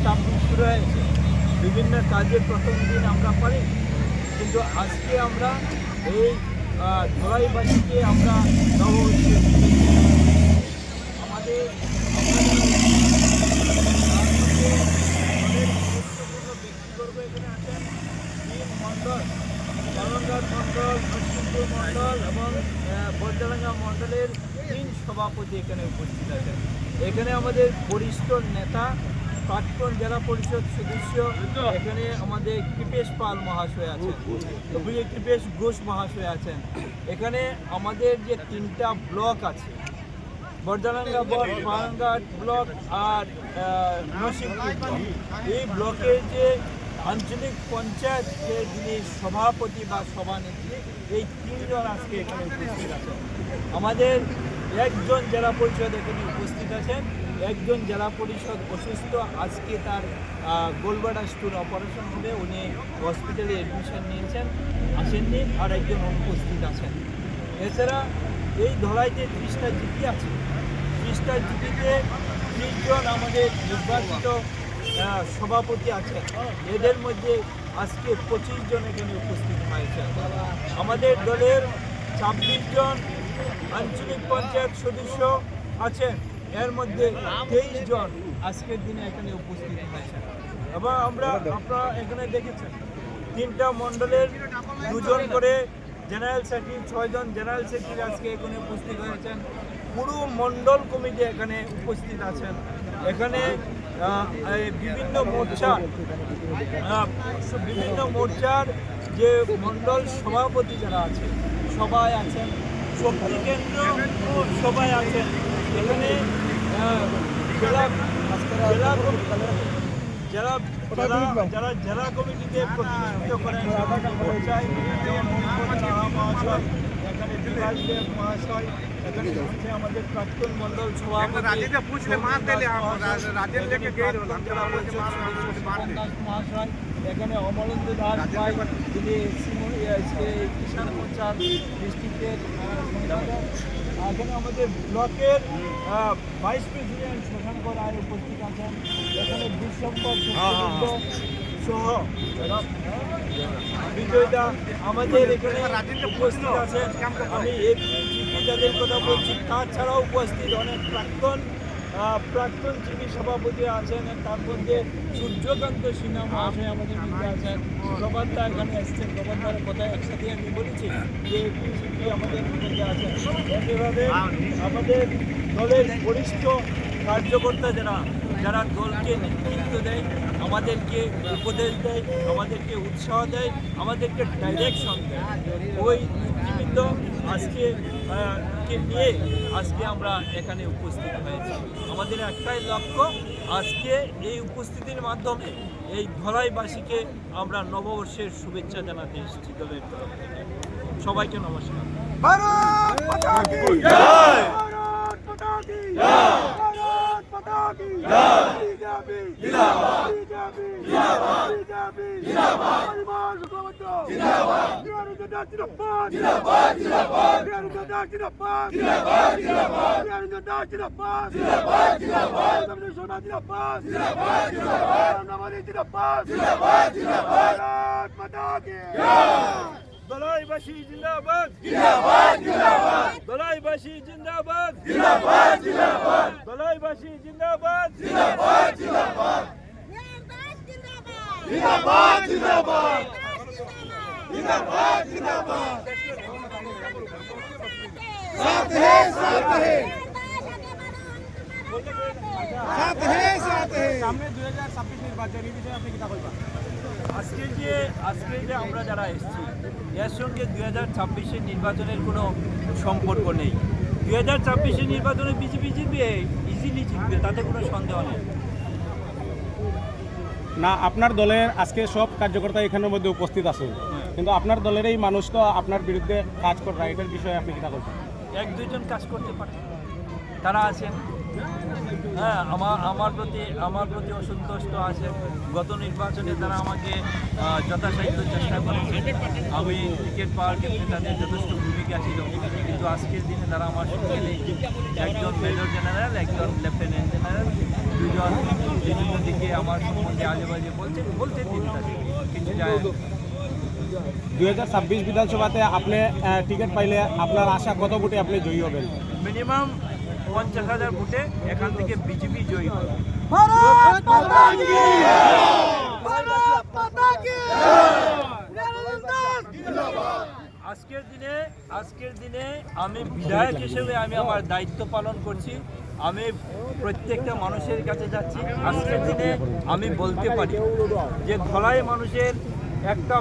চাপ শুরু হয়েছে। বিভিন্ন কাজের প্রথম দিন আমরা পারি, কিন্তু আজকে আমরা এই ধলাইবাসীকে আমরা নববর্ষের আমাদের গুরুত্বপূর্ণ ব্যক্তিবর্গ এখানে আছেন। বীর মণ্ডল, কলঙ্গার মণ্ডল, নরসিংপুর মণ্ডল এবং বরজালাঙ্গা মণ্ডলের 3 সভাপতি এখানে উপস্থিত আছেন। এখানে আমাদের বরিষ্ঠ নেতা, প্রাক্তন জেলা পরিষদ সদস্য, এখানে আমাদের কৃপেশ পাল মহাশয় আছেন, কৃপেশ ঘোষ মহাশয় আছেন। এখানে আমাদের যে 3টা ব্লক আছে, বরজালাঙ্গা ব্লক, পাহাড়ঘাট ব্লক আর নরসিংপুর ব্লক, এই ব্লকের যে আঞ্চলিক পঞ্চায়েত যে যিনি সভাপতি বা সভানেত্রী, এই 3 জন আজকে এখানে উপস্থিত আছেন। আমাদের একজন জেলা পরিষদ এখানে উপস্থিত আছেন। একজন জেলা পরিষদ অসুস্থ, আজকে তার গোলবাডা স্টোন অপারেশন হবে, উনি হসপিটালে অ্যাডমিশন নিয়েছেন, আসেননি। আর একজন অনুপস্থিত আছেন। এছাড়া এই ধলাইতে 30টা জিপি আছে। 30টা জিপিতে 30 জন আমাদের নির্বাচিত সভাপতি আছেন। এদের মধ্যে আজকে 25 জন এখানে উপস্থিত হয়েছে। আমাদের দলের 26 জন আঞ্চলিক পঞ্চায়েত সদস্য আছেন, এর মধ্যে 23 জন আজকের দিনে এখানে উপস্থিত হয়েছেন। এবং আপনারা এখানে দেখেছেন 3টা মণ্ডলের 2 জন করে জেনারেল সেক্রেটারি, 6 জন জেনারেল সেক্রেটারি আজকে এখানে উপস্থিত হয়েছেন। পুরো মণ্ডল কমিটি এখানে উপস্থিত আছেন। এখানে বিভিন্ন মোর্চার যে মণ্ডল সভাপতি যারা আছে সবাই আছেন, শক্তি কেন্দ্র সবাই আছেন। এখানে যারা জেলা কমিটিতে প্রতিনিধিত্ব করেন মহাশয়, এখানে বিকাশ দেব মহাশয়, এখানে হচ্ছে আমাদের প্রাক্তন মণ্ডল সভাপতি মহাশয়, এখানে অমলেন্দ্র দাস ভাই, যিনি কিষাণ মোর্চার ডিস্ট্রিক্টের সম্পাদক। এখানে আমাদের ব্লকের ভাইস প্রেসিডেন্ট শশাঙ্ক রায় উপস্থিত আছেন। এখানে বিশ্বম্বর সহ বিজয়দা আমাদের এখানে উপস্থিত আছেন। আমি এপি জিপি যাদের কথা বলছি, তাছাড়াও উপস্থিত অনেক প্রাক্তন জিপি সভাপতি আছেন। তার মধ্যে সূর্যকান্ত সিনহা মহাশয় আমাদের মধ্যে আছেন। গভর্নর এখানে এসছেন, গভর্নরের কথা একসাথে আমি বলেছি যে এপি জিপি আমাদের মধ্যে আছেন। এভাবে আমাদের দলের বরিষ্ঠ কার্যকর্তা যারা দলকে নেতৃত্ব দেয়, আমাদেরকে উপদেশ দেয়, আমাদেরকে উৎসাহ দেয়, আমাদেরকে ডাইরেকশন দেয়, ওই নেতৃবৃন্দ আজকে নিয়ে আজকে আমরা এখানে উপস্থিত হয়েছি। আমাদের একটাই লক্ষ্য, আজকে এই উপস্থিতির মাধ্যমে এই ধলাইবাসীকে আমরা নববর্ষের শুভেচ্ছা জানাতে এসেছি দলের তরফ থেকে। সবাইকে নমস্কার। ভারত মাতা কি জয়, ভারত মাতা কি জয়, ভারত মাতা কি জয়, বিজেপি জিন্দাবাদ, বিজেপি জিন্দাবাদ, বিজেপি জিন্দাবাদ, পরিবার সুখবদ্ধ জিন্দাবাদ, বিহারি জনতা জিন্দাবাদ, জিন্দাবাদ, জিন্দাবাদ, বিহারি জনতা জিন্দাবাদ, জিন্দাবাদ, জিন্দাবাদ, বিহারি জনতা জিন্দাবাদ, জিন্দাবাদ, জিন্দাবাদ, নবীন সোনা জিন্দাবাদ, জিন্দাবাদ, জিন্দাবাদ, নবীন জিন্দাবাদ, জিন্দাবাদ, জিন্দাবাদ, ভারত মাতা কি জয়। ধলাইবাসী জিন্দাবাদ, জিন্দাবাদ, জিন্দাবাদ, ধলাইবাসী জিন্দাবাদ, জিন্দাবাদ, জিন্দাবাদ, ধলাইবাসী জিন্দাবাদ, জিন্দাবাদ, জিন্দাবাদ, জিন্দাবাদ, জিন্দাবাদ, जिंदाबाद जिंदाबाद साथ है साथ है साथ है साथ है সামনে 2026 নির্বাচন এই বিষয়ে আপনি কি বলবা? আজকে যে আমরা যারা এসেছি এর সঙ্গে 2026 নির্বাচনের কোনো সম্পর্ক নেই। 2026 নির্বাচনে বিজেপি জিতবে, ইজিলি জিতবে, তাতে কোনো সন্দেহ নেই। না, আপনার দলের আজকে সব কার্যকর্তা এখানের মধ্যে উপস্থিত আছে, কিন্তু আপনার দলের এই মানুষ তো আপনার বিরুদ্ধে কাজ করে, এটার বিষয়ে আপনি কিনা বলবেন? 1-2 জন কাজ করতে পারে, তারা আছেন। হ্যাঁ, আমার প্রতি অসন্তুষ্ট আছে। গত নির্বাচনে তারা আমাকে যথাসাধ্য চেষ্টা করেছে, আমি টিকিট পাওয়ার ক্ষেত্রে তাদের যথেষ্ট ভূমিকা ছিল, কিন্তু আজকের দিনে তারা আমার সঙ্গে নেই। একজন মেজর জেনারেল, একজন লেফটেন্যান্ট জেনারেল, দুজন বিভিন্ন দিকে আমার সম্বন্ধে আজে বাজে বলতে দিন তাদের কিছু যায় আসে না। 2026 বিধানসভাতে আপনি টিকিট পাইলে আপনার আশা কত ভোটে আপনি জয়ী হবেন? মিনিমাম 50,000 ভোটে এখান থেকে বিজেপি জয়ী হবে। ভারত মাতা কি ভারত মাতা কি জিন্দাবাদ। আজকের দিনে আমি বিধায়ক হিসেবে আমি আমার দায়িত্ব পালন করছি। আমি প্রত্যেকটা মানুষের কাছে যাচ্ছি। আজকের দিনে আমি বলতে পারি যে ধলাই মানুষের একটা